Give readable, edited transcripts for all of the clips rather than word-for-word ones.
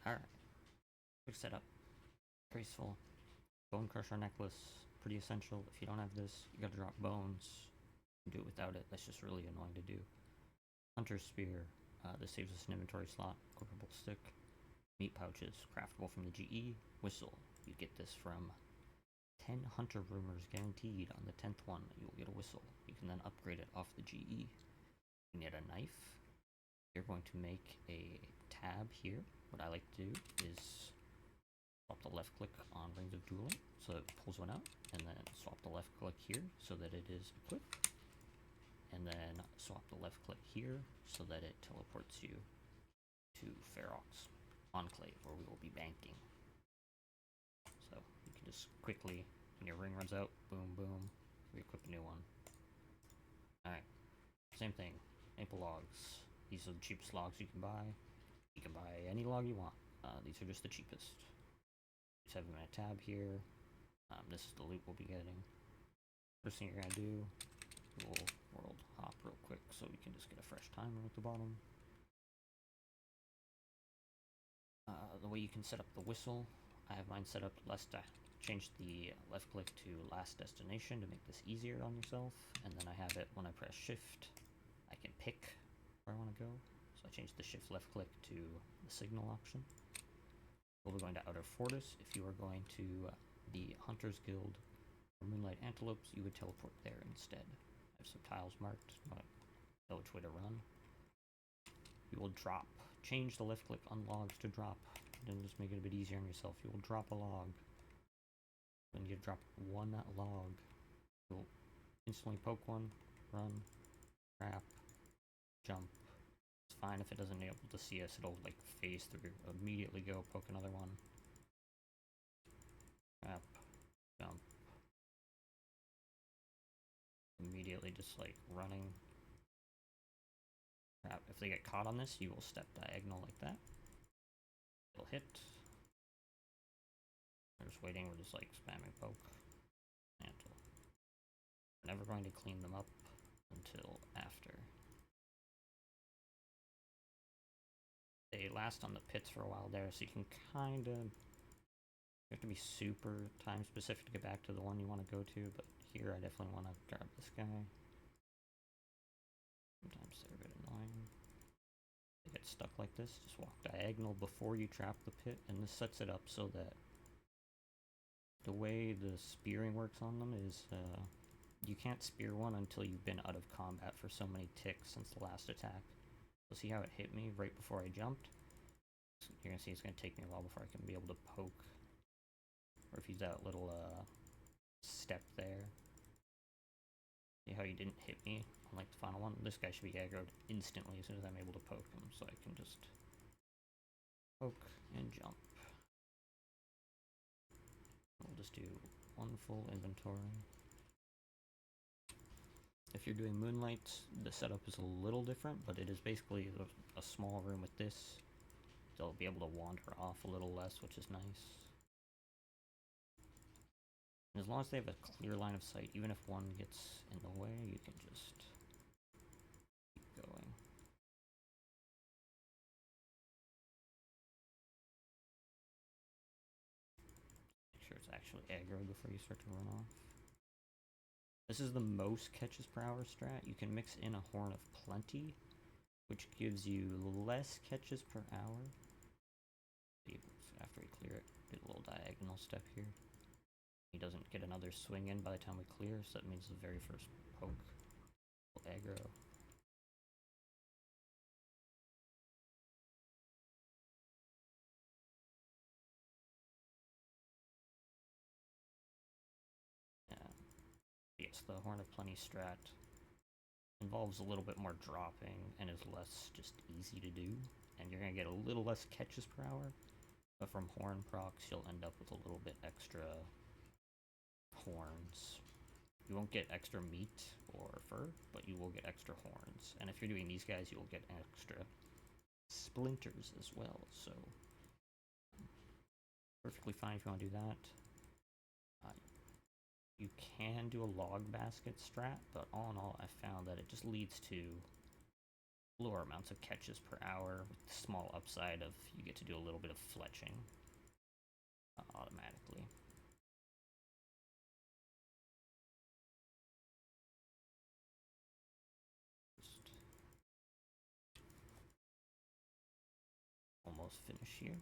Alright, quick setup. Graceful. Bone Crusher necklace, pretty essential. If you don't have this, you gotta drop bones. Do it without it, that's just really annoying to do. Hunter's Spear, this saves us an inventory slot. Equipable stick. Meat pouches, craftable from the GE. Whistle, you get this from 10 Hunter Rumors guaranteed. On the 10th one, you will get a whistle. You can then upgrade it off the GE. You need a knife. You're going to make a tab here. What I like to do is swap the left click on Rings of Dueling so it pulls one out, and then swap the left click here so that it is equipped, and then swap the left click here so that it teleports you to Ferox Enclave, where we will be banking. So you can just quickly, when your ring runs out, boom, boom, re-equip a new one. Alright, same thing, maple logs. These are the cheapest logs you can buy. You can buy any log you want. These are just the cheapest. Just have them in a tab here. This is the loot we'll be getting. First thing you're gonna do, we'll world hop real quick so we can just get a fresh timer at the bottom. The way you can set up the whistle, I have mine set up change the left click to last destination to make this easier on yourself, and then I have it when I press shift, I can pick where I want to go. So I changed the shift left click to the signal option. We'll be going to Outer Fortress. If you are going to the Hunters Guild or Moonlight Antelopes, you would teleport there instead. I have some tiles marked, but I know which way to run. You will drop. Change the left click on logs to drop. Then just make it a bit easier on yourself. You will drop a log. When you drop one log, you'll instantly poke one, run, trap, jump. It's fine if it doesn't be able to see us, it'll like phase through. Immediately go poke another one. Trap, jump. Immediately just like running. Trap. If they get caught on this, you will step diagonal like that. It'll hit. We're just waiting, we're just like spamming poke. Mantle. We're never going to clean them up until after. They last on the pits for a while there, so you can kinda... You have to be super time specific to get back to the one you want to go to, but here I definitely want to grab this guy. Sometimes they're a bit annoying. They get stuck like this, just walk diagonal before you trap the pit, and this sets it up so that the way the spearing works on them is you can't spear one until you've been out of combat for so many ticks since the last attack. So see how it hit me right before I jumped? You're gonna see it's gonna take me a while before I can be able to poke. Or if he's that little step there. See how he didn't hit me? Unlike the final one, this guy should be aggroed instantly as soon as I'm able to poke him, so I can just poke and jump. We'll just do one full inventory. If you're doing Moonlight, the setup is a little different, but it is basically a small room with this. They'll be able to wander off a little less, which is nice. And as long as they have a clear line of sight, even if one gets in the way, you can just keep going. Make sure it's actually aggro before you start to run off. This is the most catches per hour strat. You can mix in a Horn of Plenty, which gives you less catches per hour. After we clear it, do a little diagonal step here. He doesn't get another swing in by the time we clear, so that means the very first poke will aggro. Yes, the Horn of Plenty strat involves a little bit more dropping and is less just easy to do, and you're gonna get a little less catches per hour, but from horn procs you'll end up with a little bit extra horns. You won't get extra meat or fur, but you will get extra horns, and if you're doing these guys you will get extra splinters as well, so perfectly fine if you want to do that. You can do a log basket strat, but all in all I found that it just leads to lower amounts of catches per hour, with the small upside of you get to do a little bit of fletching automatically. Just almost finished here.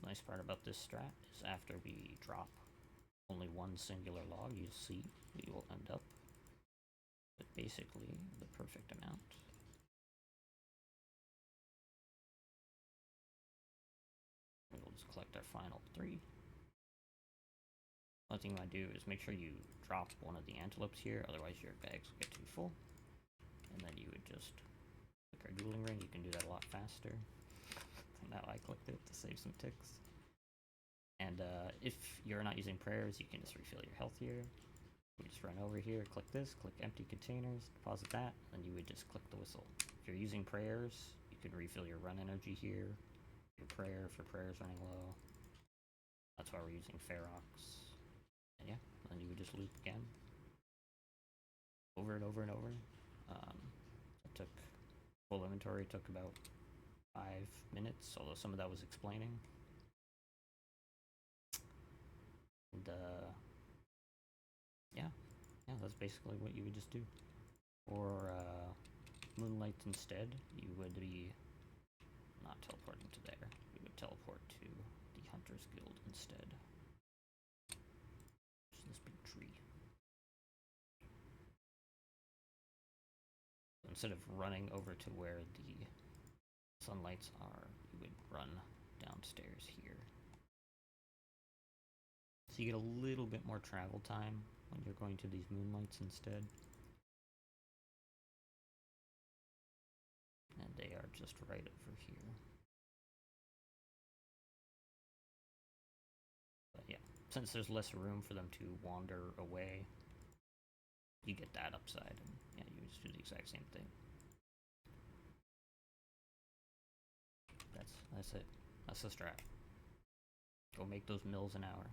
The nice part about this strat is after we drop only one singular log, you see we will end up with basically the perfect amount. We'll just collect our final 3. One thing you want to do is make sure you drop one of the antelopes here, otherwise your bags will get too full. And then you would just click our dueling ring. You can do that a lot faster. Now I clicked it to save some ticks. And if you're not using prayers, you can just refill your health here. We just run over here, click this, click empty containers, deposit that, and you would just click the whistle. If you're using prayers, you can refill your run energy here. Your prayer for prayers running low. That's why we're using Ferox. And yeah, then you would just loop again. Over and over and over. It took full inventory, took about 5 minutes, although some of that was explaining. And yeah, that's basically what you would just do. For Moonlight instead, you would be not teleporting to there. You would teleport to the Hunter's Guild instead. Just this big tree. So instead of running over to where the sunlights are, you would run downstairs here. So you get a little bit more travel time when you're going to these moonlights instead. And they are just right over here. But yeah, since there's less room for them to wander away, you get that upside, and yeah, you just do the exact same thing. That's it. That's the strat. Go make those mills an hour.